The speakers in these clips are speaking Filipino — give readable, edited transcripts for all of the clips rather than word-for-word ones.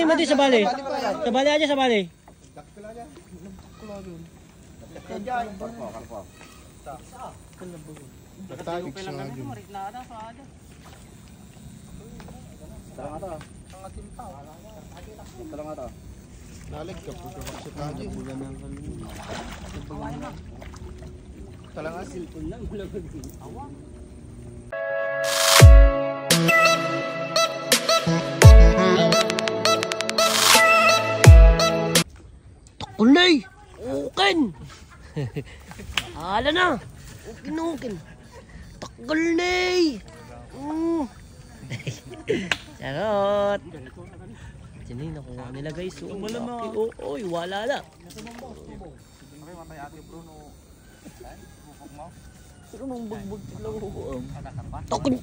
Madi sa bali. Sa bali aja sa bali. Nalig ka po sa kanya. Bulan ng talaga silpon lang. Awang. Takulay! Ukin! Ala na! Ukin! Takulay! Charot! Diyan yung nakuha nila guys. Oy, wala na. Sino nung bugbog lang hukuam? Takul!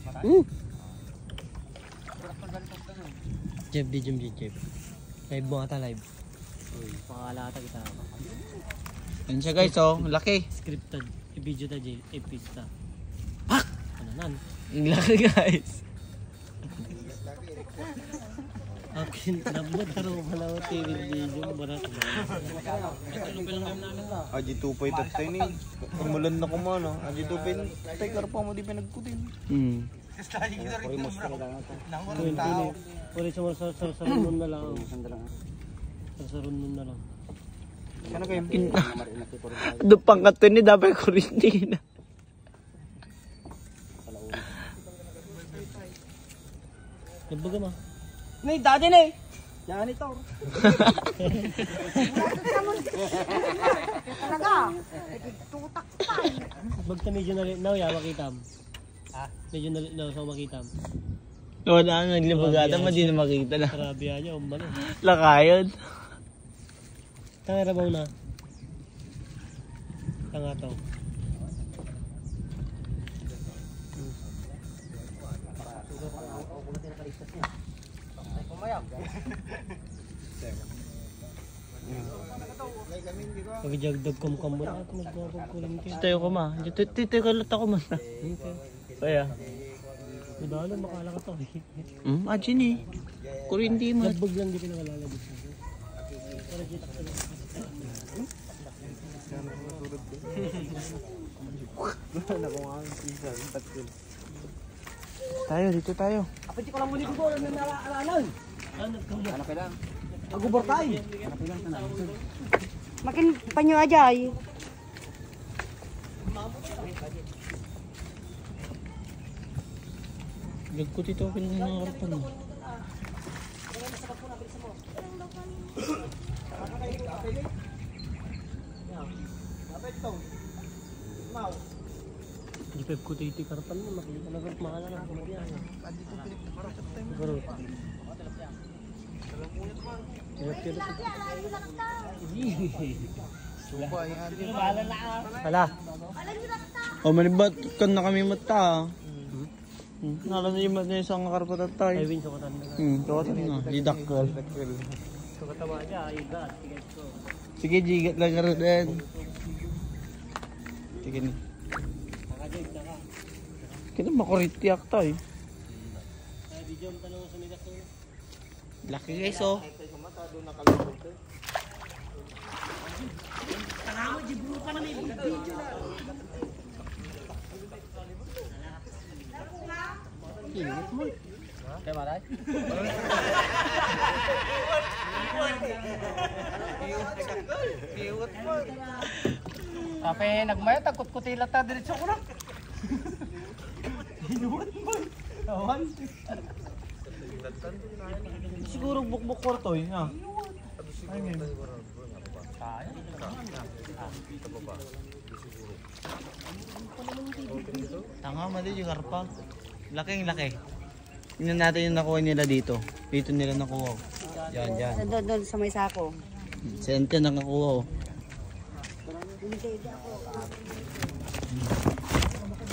Jeff. Live mo ata live. Uy, pangalata kita. Yan siya guys, oh, laki. Scripted. I-video ta Jay, epista. Pak! Ano nan? Ang laki guys. Akin, nabot taro pala ko TV video. Barat. Aji tupay tatay ni. Umulan na kumano. Aji tupay tatay karpa mo di pinagkutin. Uri sarunun na lang. Sarunun na lang. Sana kayo dupang kato ni dapat kurinti na. Nabaga ma. May dati na eh. Yan ito. Talaga. Tutak pa. Bagta medyo na ya makitam. Medyo na sa makitam. Wala na naglibagatan mo di na makita na. Grabe aja umbalo. Lakayon. Tanga rabaw na. Tanga to. Pag-jagdag kom mo na ako magpapagkulang kayo. Tayo ko ma. Dito ko lat ako man. Kaya. Madala makala ka to eh. Aji ni. Kurinti mo. Nagbog lang di pinakalalabos. Para kita ko. Tayo, dito tayo. Apit ko lang muli ko na nalalalan. Ano pa lang? Magubor tayo. Makin panyo aja ay. Gagko dito ako ng mga karapan mo. Di pep ko titi karapan mo makita na gud mahal na kumadiyan. Garo. Hala. Oh, manibat kan na kami mata. Nala na yung mata isang karapatan tayo. Ay win so katan na. Kawatan na. Didakkel. So katawa aja igat tiket ko. Sige, jigat lang ka rin. Sige ni. Kaya makuriti akta eh. Video mo tanong sa midas ko. Laki guys oh. Tanawa di bro pa na may video na. Ingat mo. Kaya maray? Kiwat mo. Kape nagmaya takot ko tila ta diretso ko na. Kiwat mo. Awan. Siguro bukbuk kwarto eh. Ay ngayon. Tanga mali yung karpa. Laking laki. Tingnan natin yung nakuha nila dito. Dito nila nakuha. Diyan. Doon sa may sako. Sente na nakuha.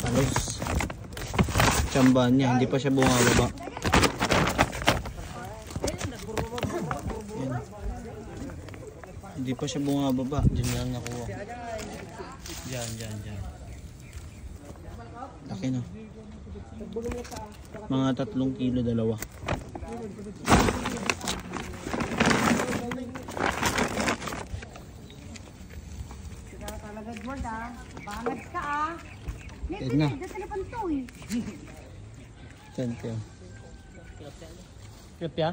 Halos. Tsambahan niya. Hindi pa siya bumababa. Yan. Hindi pa siya bumababa. Diyan lang nakuha. Diyan. Laki no. Mga 3 kilo dalawa. Talaga, Edward ah. Bangat ka ah. Yan na. Dito na panto eh. Sente. Tilapia?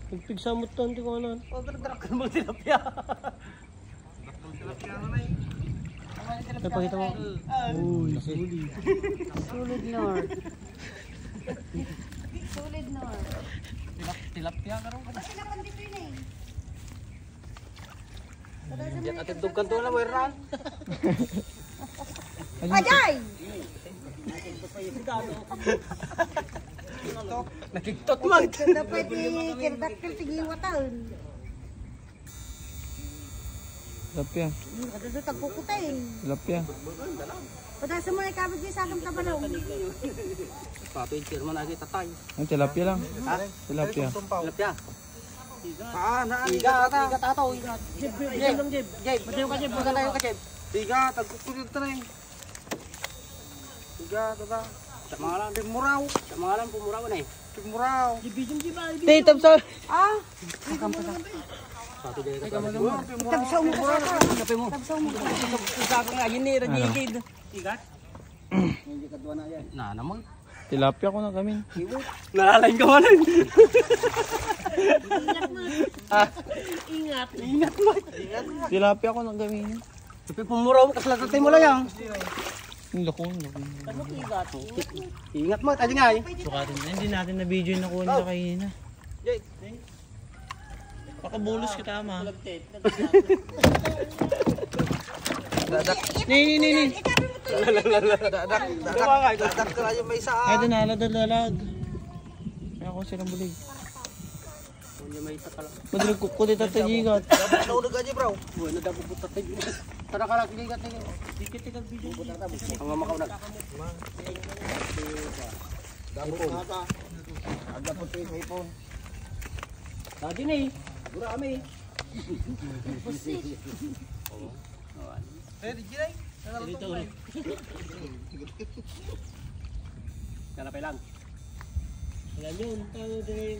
Pagpigsa mo ito, hindi ko ano. Oh, darak ka naman tilapia. Napakita mo. Uy, solid. Solid North. Solid North. Tilapia ka rin. Kasi naman dito yun eh. Diyan atin dugkan to na, Werran. Ajay! Nakiktot man. Dapat i-kirdakil tigiwatan. Tilapia. Kada doon tagkukutin. Tilapia. Padasa mo na ikabig niya sa aking tabalong. Papintir mo na agad tatay. Ang tilapia lang. Tilapia. Tilapia. Iga tato. Jeb, lang Jeb. Jeb, pati yung ka Jeb. Maganda yung ka Jeb. Iga tagkukulit ta rin. Iga tata. Sa mga lang pimuraw. Sa mga lang pumuraw na eh. Pimuraw. Tay, tapos. Ah! Pati dito ka. Tabsaw mo ka sa ako. Kape mo. Tabsaw mo ka. Sa ka nga, yun eh, rajigid. Igat? Hindi ka duwa na yan. Na naman. Tilapia ko na kami. Nalalain ka man. Ingat. Ingat mo. Tilapia ko na kami. Tapi pumuraw mo, kaslatatay mo lang yan. Ang lako. Ano igat? Ingat mo, tadi nga eh. Sukatin na. Hindi natin na video yung nakuha nila kanina. Pakabulos kita ama. Ni. Dadak ka lang yung may isa. Ay, dalag. May ako silang bulig. Madalag kukulit at tajigat. Naunag ka niya bro. Bueno, dapat po tatay. Tara ka lang, ligat na yun. Dikit-dikit video. Ang makaw na. Dapot nga ka. Agapot ko yung ipon. Tadi na eh. Gura kami eh. Eh, di ginay. Dito ulit. Kanapay lang. Alam yun, tayo din.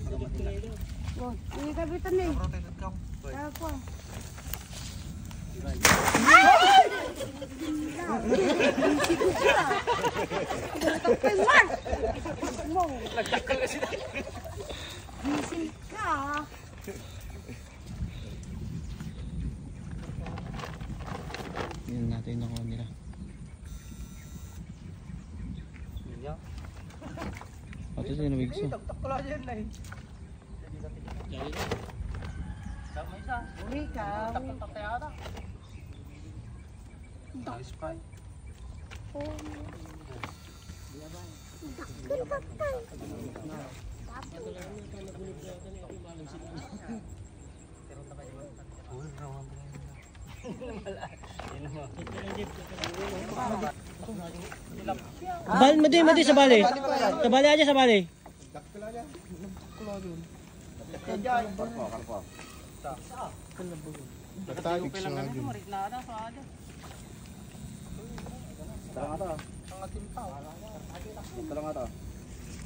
Oh, ini kabitan eh. Protected ka. Ako. Bising ka. Tingnan natin yung nakuha nila. Ito siya nabigso. Uri ka. Mati sa bali. Sa bali aja sa bali.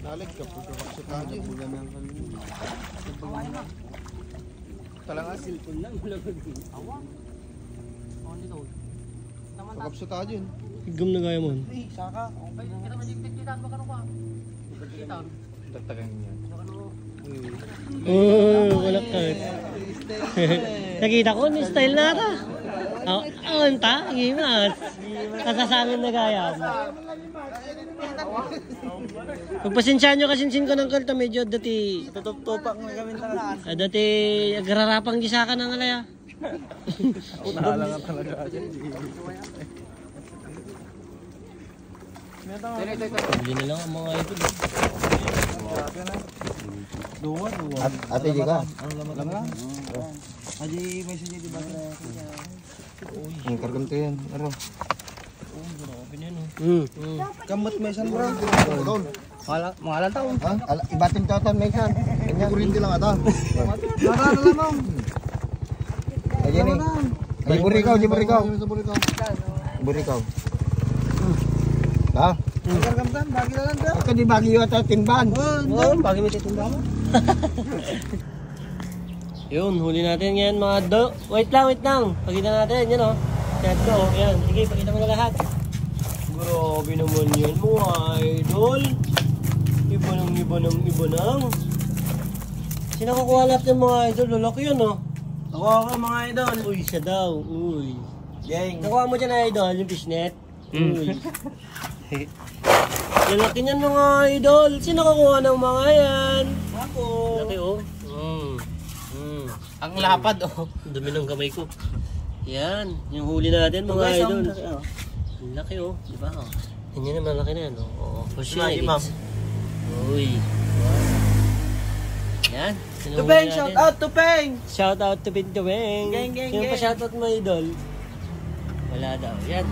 Nalik ka po sa tayo. Talangan silpon lang. Pagkap sa tayo yun. Higam na gaya mo. Saka. Tagtagan niya. Oh, wala ka. Nakita ko ni style na ata. Ang ta, gimas. Kasasangin na gaya. Pagpasensyaan nyo kasinsin ko ng kalta, medyo dati... Tutup-tupak na kami takas. Dati agrarapang gisaka ng alaya. Utala nga talaga. Hindi na lang ang mga ito. Duwa. Ate Jika. Ang laman. Adi may sige di ba? Ang kargam to yan. Aro. Kamot may san bro. Mga alang taon. Ibating tatan may san. Kanya kurinti lang ata. Nara lamang. Ayan eh. Ay, burikaw. Burikaw. Ha? Gamgam, bagi na lang daw. Ito di bagi yung timban. Oo, bagi mo timban mo. Yun, huli natin yan mga Wait lang. Pakita natin, yan o. Yan ko, yan. Sige, pakita mo na lahat. Grabe naman yan mga idol. Iba nang. Sino kukuha lahat yung mga idol? Lalaki yun o. Nakuha ko mga idol. Uy, siya daw. Uy. Gang. Nakuha mo dyan idol, yung fishnet. Uy. Lalaki niyan mga idol. Sino kukuha ng mga yan? Ako. Laki o. Ang lapad oh. Dumi ng kamay ko. Yan, yung huli natin mga Guys, idol. ang laki, oh. Ang laki oh, di ba? Oh. Yan naman laki na yan. Oh. For sure, Lagi, ma'am. Uy. Yan. Yun ang Tupeng, huli shout natin. out Tupeng. Shout out to Tupeng. Gang, gang, Sino pa gang. shout out mo idol? Wala daw. Yan.